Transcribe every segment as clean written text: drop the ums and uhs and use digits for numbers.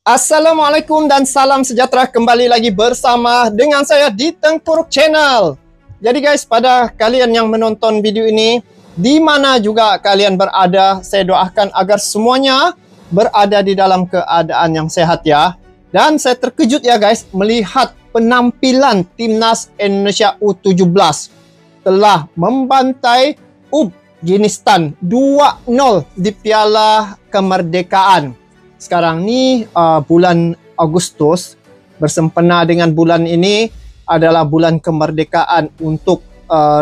Assalamualaikum dan salam sejahtera, kembali lagi bersama dengan saya di Tengkuruk Channel. Jadi guys, pada kalian yang menonton video ini, di mana juga kalian berada, saya doakan agar semuanya berada di dalam keadaan yang sehat ya. Dan saya terkejut ya guys, melihat penampilan Timnas Indonesia U17 telah membantai Uzbekistan 2-0 di Piala Kemerdekaan. Sekarang ni bulan Agustus, bersempena dengan bulan ini adalah bulan kemerdekaan untuk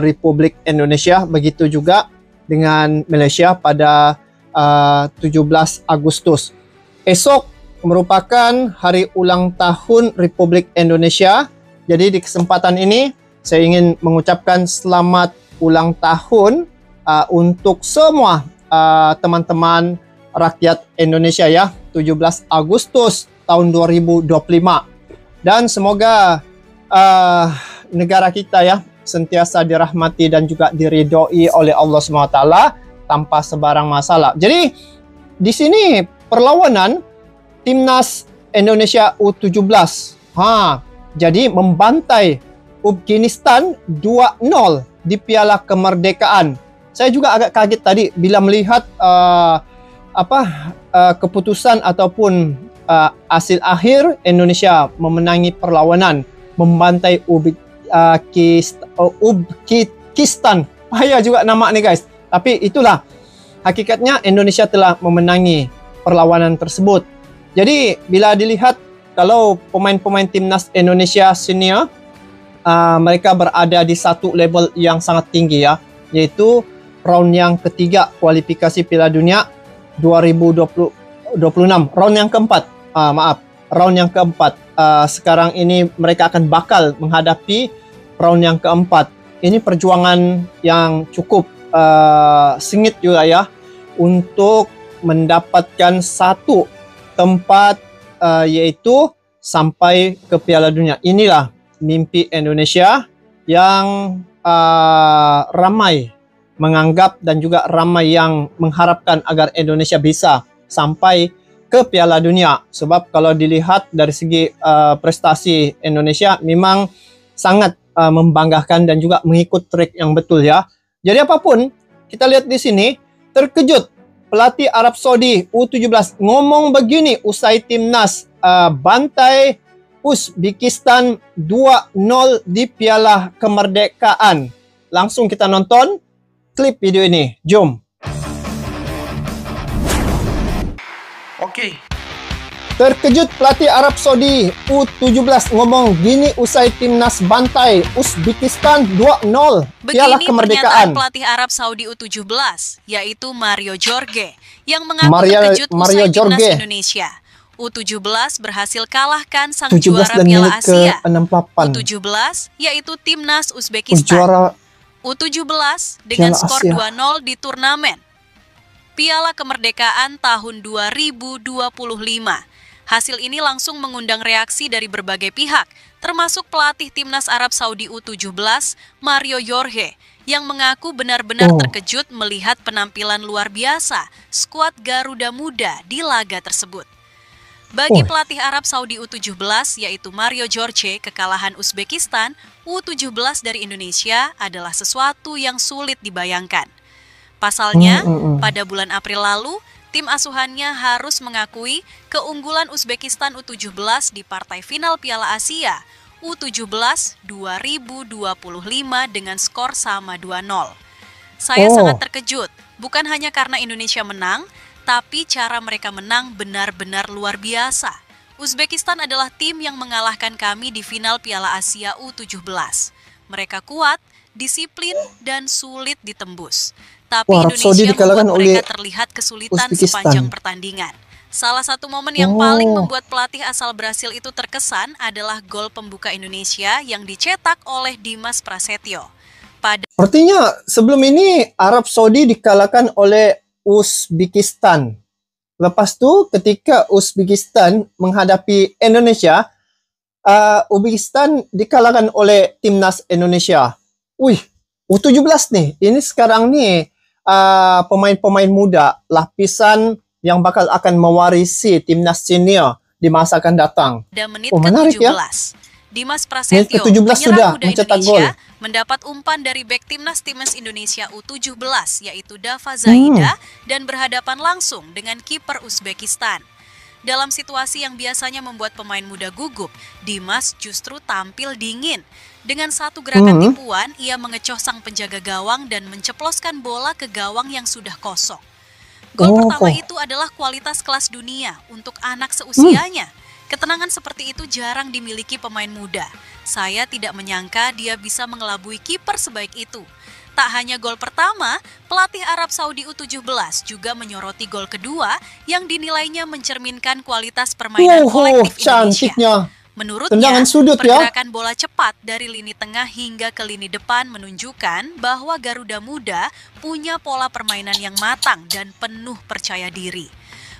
Republik Indonesia. Begitu juga dengan Malaysia pada 17 Agustus. Esok merupakan hari ulang tahun Republik Indonesia. Jadi di kesempatan ini saya ingin mengucapkan selamat ulang tahun untuk semua teman-teman rakyat Indonesia ya, 17 Agustus tahun 2025. Dan semoga negara kita ya sentiasa dirahmati dan juga diridhoi oleh Allah SWT tanpa sebarang masalah. Jadi di sini perlawanan Timnas Indonesia U17 jadi membantai Uzbekistan 2-0 di Piala Kemerdekaan. Saya juga agak kaget tadi bila melihat keputusan ataupun hasil akhir Indonesia memenangi perlawanan, membantai Uzbekistan. Payah juga nama ni guys. Tapi itulah hakikatnya, Indonesia telah memenangi perlawanan tersebut. Jadi bila dilihat, kalau pemain-pemain Timnas Indonesia senior, mereka berada di satu level yang sangat tinggi ya, yaitu round yang ketiga kualifikasi Piala Dunia 2026, round yang keempat. Round yang keempat. Sekarang ini mereka akan bakal menghadapi round yang keempat. Ini perjuangan yang cukup sengit juga ya, untuk mendapatkan satu tempat, yaitu sampai ke Piala Dunia. Inilah mimpi Indonesia yang ramai menganggap dan juga ramai yang mengharapkan agar Indonesia bisa sampai ke Piala Dunia. Sebab kalau dilihat dari segi prestasi Indonesia memang sangat membanggakan dan juga mengikut trik yang betul ya. Jadi apapun, kita lihat di sini, terkejut pelatih Arab Saudi U17 ngomong begini usai Timnas bantai Uzbekistan 2-0 di Piala Kemerdekaan. Langsung kita nonton klip video ini, jom. Oke. Terkejut pelatih Arab Saudi U17 ngomong gini usai Timnas bantai Uzbekistan 2-0 Piala Kemerdekaan. Begini pernyataan pelatih Arab Saudi U17, yaitu Mario Jorge, yang mengaku terkejut usai Timnas Indonesia U17 berhasil kalahkan sang juara Piala Asia U17, yaitu Timnas Uzbekistan U17 dengan skor 2-0 di turnamen Piala Kemerdekaan tahun 2025. Hasil ini langsung mengundang reaksi dari berbagai pihak, termasuk pelatih Timnas Arab Saudi U17, Mario Jorge, yang mengaku benar-benar terkejut melihat penampilan luar biasa skuad Garuda Muda di laga tersebut. Bagi pelatih Arab Saudi U17, yaitu Mario Jorge, kekalahan Uzbekistan U17 dari Indonesia adalah sesuatu yang sulit dibayangkan. Pasalnya, pada bulan April lalu, tim asuhannya harus mengakui keunggulan Uzbekistan U17 di partai final Piala Asia U17 2025 dengan skor sama 2-0. Saya sangat terkejut, bukan hanya karena Indonesia menang, tapi cara mereka menang benar-benar luar biasa. Uzbekistan adalah tim yang mengalahkan kami di final Piala Asia U17. Mereka kuat, disiplin, dan sulit ditembus. Tapi Indonesia membuat mereka terlihat kesulitan sepanjang pertandingan. Salah satu momen yang paling membuat pelatih asal Brasil itu terkesan adalah gol pembuka Indonesia yang dicetak oleh Dimas Prasetyo. Artinya sebelum ini Arab Saudi dikalahkan oleh Uzbekistan. Lepas tu ketika Uzbekistan menghadapi Indonesia, Uzbekistan dikalahkan oleh Timnas Indonesia. U17 nih, ini sekarang nih pemain-pemain muda, lapisan yang bakal akan mewarisi Timnas senior di masa akan datang. Pada menit menarik ke-17, ya. Dimas Prasetyo, ke-17 sudah muda mencetak Indonesia, gol. mendapat umpan dari bek timnas Indonesia U17, yaitu Dava Zaida, dan berhadapan langsung dengan kiper Uzbekistan. Dalam situasi yang biasanya membuat pemain muda gugup, Dimas justru tampil dingin. Dengan satu gerakan tipuan, ia mengecoh sang penjaga gawang dan menceploskan bola ke gawang yang sudah kosong. Gol pertama itu adalah kualitas kelas dunia untuk anak seusianya. Ketenangan seperti itu jarang dimiliki pemain muda. Saya tidak menyangka dia bisa mengelabui kiper sebaik itu. Tak hanya gol pertama, pelatih Arab Saudi U17 juga menyoroti gol kedua yang dinilainya mencerminkan kualitas permainan kolektif Indonesia. Menurutnya, pergerakan bola cepat dari lini tengah hingga ke lini depan menunjukkan bahwa Garuda Muda punya pola permainan yang matang dan penuh percaya diri.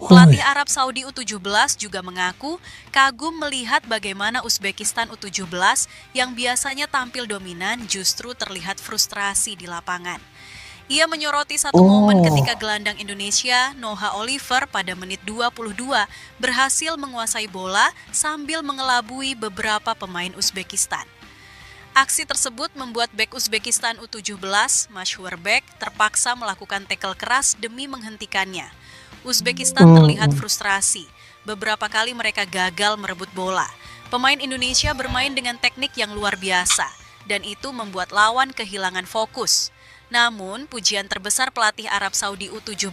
Pelatih Arab Saudi U17 juga mengaku kagum melihat bagaimana Uzbekistan U17 yang biasanya tampil dominan justru terlihat frustrasi di lapangan. Ia menyoroti satu momen ketika gelandang Indonesia, Noha Oliver, pada menit 22 berhasil menguasai bola sambil mengelabui beberapa pemain Uzbekistan. Aksi tersebut membuat bek Uzbekistan U17, Mashhur Bek, terpaksa melakukan tackle keras demi menghentikannya. Uzbekistan terlihat frustrasi. Beberapa kali mereka gagal merebut bola. Pemain Indonesia bermain dengan teknik yang luar biasa, dan itu membuat lawan kehilangan fokus. Namun, pujian terbesar pelatih Arab Saudi U17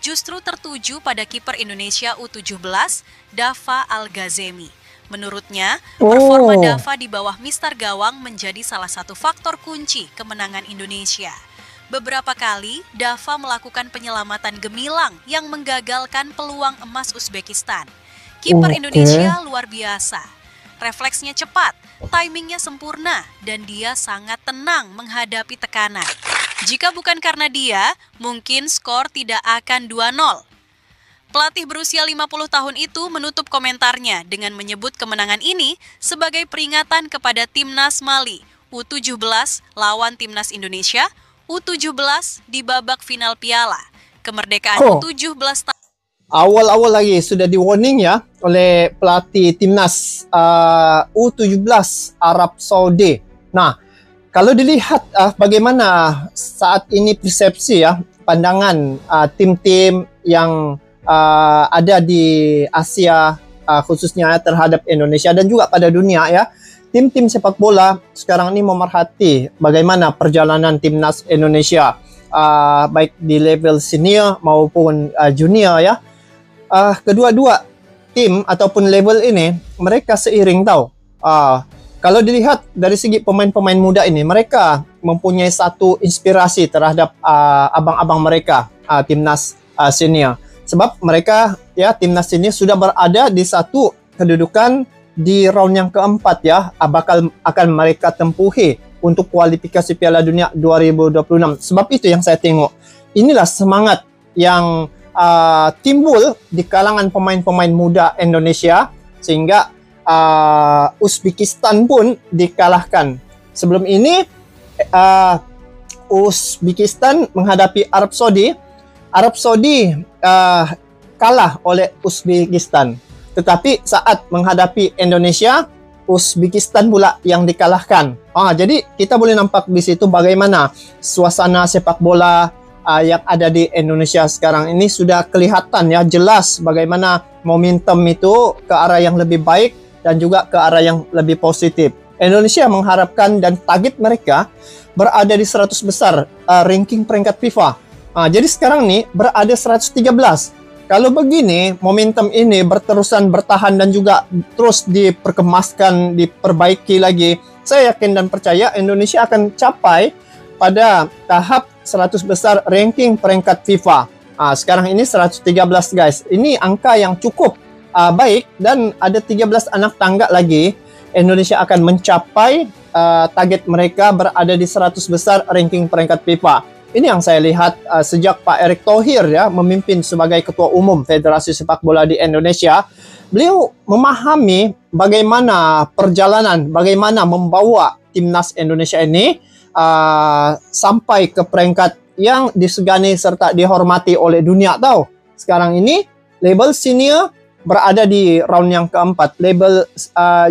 justru tertuju pada kiper Indonesia U17, Dava Al-Ghazemi. Menurutnya, performa Dava di bawah Mister Gawang menjadi salah satu faktor kunci kemenangan Indonesia. Beberapa kali, Dava melakukan penyelamatan gemilang yang menggagalkan peluang emas Uzbekistan. Kiper Indonesia luar biasa. Refleksnya cepat, timingnya sempurna, dan dia sangat tenang menghadapi tekanan. Jika bukan karena dia, mungkin skor tidak akan 2-0. Pelatih berusia 50 tahun itu menutup komentarnya dengan menyebut kemenangan ini sebagai peringatan kepada Timnas Mali U17 lawan Timnas Indonesia U17 di babak final Piala Kemerdekaan U17 tahun. Awal-awal lagi sudah di warning ya oleh pelatih Timnas U17 Arab Saudi. Nah, kalau dilihat bagaimana saat ini persepsi ya, pandangan tim-tim yang ada di Asia khususnya terhadap Indonesia dan juga pada dunia ya. Tim-tim sepak bola sekarang ini memerhati bagaimana perjalanan timnas Indonesia baik di level senior maupun junior ya. Kedua-dua tim ataupun level ini mereka seiring tahu. Kalau dilihat dari segi pemain-pemain muda ini, mereka mempunyai satu inspirasi terhadap abang-abang mereka timnas senior. Sebab mereka ya timnas ini sudah berada di satu kedudukan di round yang keempat ya, akan mereka tempuhi untuk kualifikasi Piala Dunia 2026. Sebab itu yang saya tengok, inilah semangat yang timbul di kalangan pemain-pemain muda Indonesia sehingga Uzbekistan pun dikalahkan. Sebelum ini Uzbekistan menghadapi Arab Saudi. Arab Saudi kalah oleh Uzbekistan. Tetapi saat menghadapi Indonesia, Uzbekistan pula yang dikalahkan. Jadi kita boleh nampak di situ bagaimana suasana sepak bola yang ada di Indonesia sekarang ini sudah kelihatan ya, jelas bagaimana momentum itu ke arah yang lebih baik dan juga ke arah yang lebih positif. Indonesia mengharapkan dan target mereka berada di 100 besar ranking peringkat FIFA. Jadi sekarang nih berada 113. Kalau begini, momentum ini berterusan bertahan dan juga terus diperkemaskan, diperbaiki lagi, saya yakin dan percaya Indonesia akan capai pada tahap 100 besar ranking peringkat FIFA. Sekarang ini 113 guys. Ini angka yang cukup baik dan ada 13 anak tangga lagi. Indonesia akan mencapai target mereka berada di 100 besar ranking peringkat FIFA. Ini yang saya lihat sejak Pak Erick Thohir ya memimpin sebagai Ketua Umum Federasi Sepak Bola di Indonesia. Beliau memahami bagaimana perjalanan, bagaimana membawa timnas Indonesia ini sampai ke peringkat yang disegani serta dihormati oleh dunia tahu. Sekarang ini label senior berada di round yang keempat. Label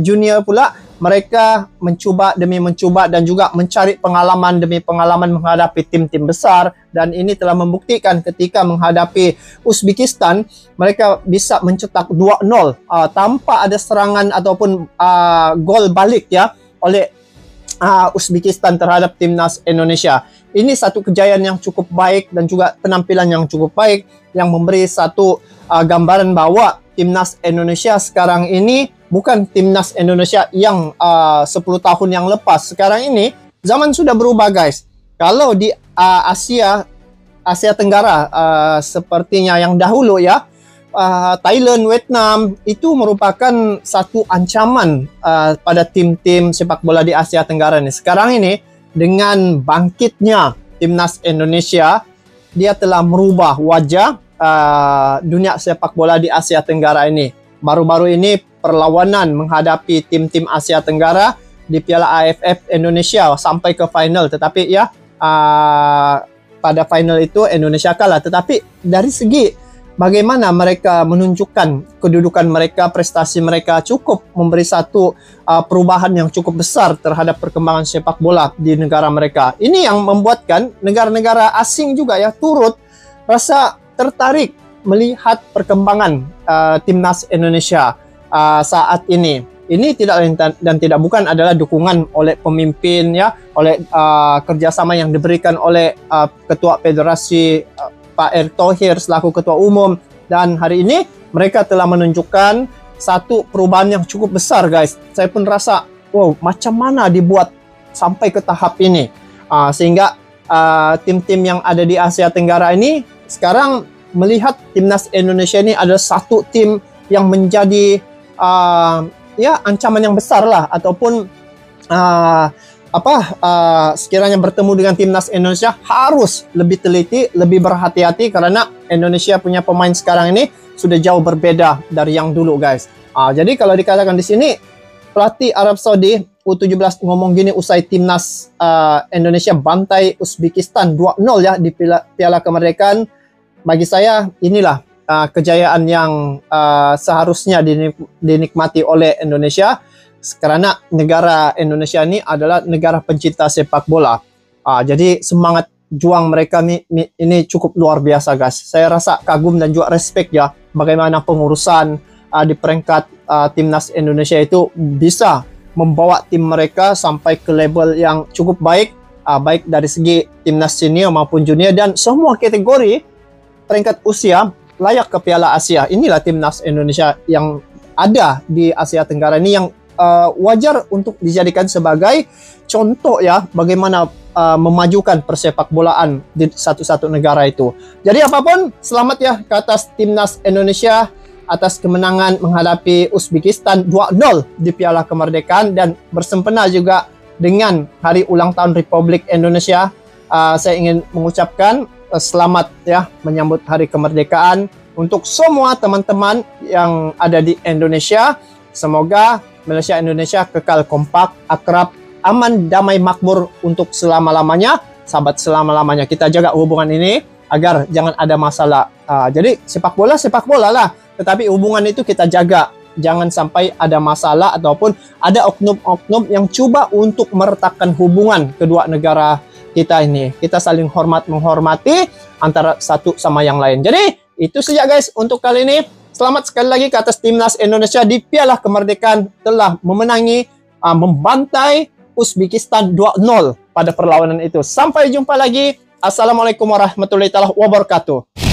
junior pula, mereka mencuba demi mencuba dan juga mencari pengalaman demi pengalaman menghadapi tim-tim besar, dan ini telah membuktikan ketika menghadapi Uzbekistan mereka bisa mencetak 2-0 tanpa ada serangan ataupun gol balik ya oleh Uzbekistan terhadap timnas Indonesia. Ini satu kejayaan yang cukup baik dan juga penampilan yang cukup baik yang memberi satu gambaran bahwa timnas Indonesia sekarang ini bukan timnas Indonesia yang 10 tahun yang lepas. Sekarang ini zaman sudah berubah guys. Kalau di Asia Tenggara sepertinya yang dahulu ya, Thailand, Vietnam itu merupakan satu ancaman pada tim-tim sepak bola di Asia Tenggara ini. Sekarang ini dengan bangkitnya timnas Indonesia, dia telah merubah wajah dunia sepak bola di Asia Tenggara ini. Baru-baru ini perlawanan menghadapi tim-tim Asia Tenggara di Piala AFF Indonesia sampai ke final, tetapi ya pada final itu Indonesia kalah. Tetapi dari segi bagaimana mereka menunjukkan kedudukan mereka, prestasi mereka cukup memberi satu perubahan yang cukup besar terhadap perkembangan sepak bola di negara mereka. Ini yang membuatkan negara-negara asing juga ya turut rasa tertarik melihat perkembangan timnas Indonesia saat ini. Ini tidak lain dan tidak bukan adalah dukungan oleh pemimpin ya, oleh kerjasama yang diberikan oleh Ketua Federasi Pak Erick Thohir selaku Ketua Umum, dan hari ini mereka telah menunjukkan satu perubahan yang cukup besar guys. Saya pun rasa wow, macam mana dibuat sampai ke tahap ini sehingga tim-tim yang ada di Asia Tenggara ini sekarang melihat timnas Indonesia ini adalah satu tim yang menjadi ya ancaman yang besar lah, ataupun sekiranya bertemu dengan timnas Indonesia harus lebih teliti, lebih berhati-hati, karena Indonesia punya pemain sekarang ini sudah jauh berbeda dari yang dulu guys. Jadi kalau dikatakan di sini pelatih Arab Saudi U17 ngomong gini usai timnas Indonesia bantai Uzbekistan 2-0 ya di Piala Kemerdekaan, bagi saya inilah kejayaan yang seharusnya dinikmati oleh Indonesia, karena negara Indonesia ini adalah negara pencinta sepak bola. Jadi semangat juang mereka ini cukup luar biasa guys. Saya rasa kagum dan juga respect ya bagaimana pengurusan di peringkat timnas Indonesia itu bisa membawa tim mereka sampai ke level yang cukup baik, baik dari segi timnas senior maupun junior, dan semua kategori peringkat usia layak ke Piala Asia. Inilah timnas Indonesia yang ada di Asia Tenggara ini yang wajar untuk dijadikan sebagai contoh ya bagaimana memajukan persepak bolaan di satu-satu negara itu. Jadi apapun, selamat ya ke atas timnas Indonesia atas kemenangan menghadapi Uzbekistan 2-0 di Piala Kemerdekaan, dan bersempena juga dengan hari ulang tahun Republik Indonesia. Saya ingin mengucapkan selamat ya menyambut hari kemerdekaan untuk semua teman-teman yang ada di Indonesia. Semoga Malaysia Indonesia kekal kompak, akrab, aman, damai, makmur untuk selama-lamanya. Sahabat, selama-lamanya kita jaga hubungan ini agar jangan ada masalah. Jadi sepak bola lah, tetapi hubungan itu kita jaga. Jangan sampai ada masalah ataupun ada oknum-oknum yang coba untuk meretakkan hubungan kedua negara kita ini. Kita saling menghormati antara satu sama yang lain. Jadi itu saja guys untuk kali ini. Selamat sekali lagi ke atas timnas Indonesia di Piala Kemerdekaan telah memenangi, membantai Uzbekistan 2-0 pada perlawanan itu. Sampai jumpa lagi. Assalamualaikum warahmatullahi wabarakatuh.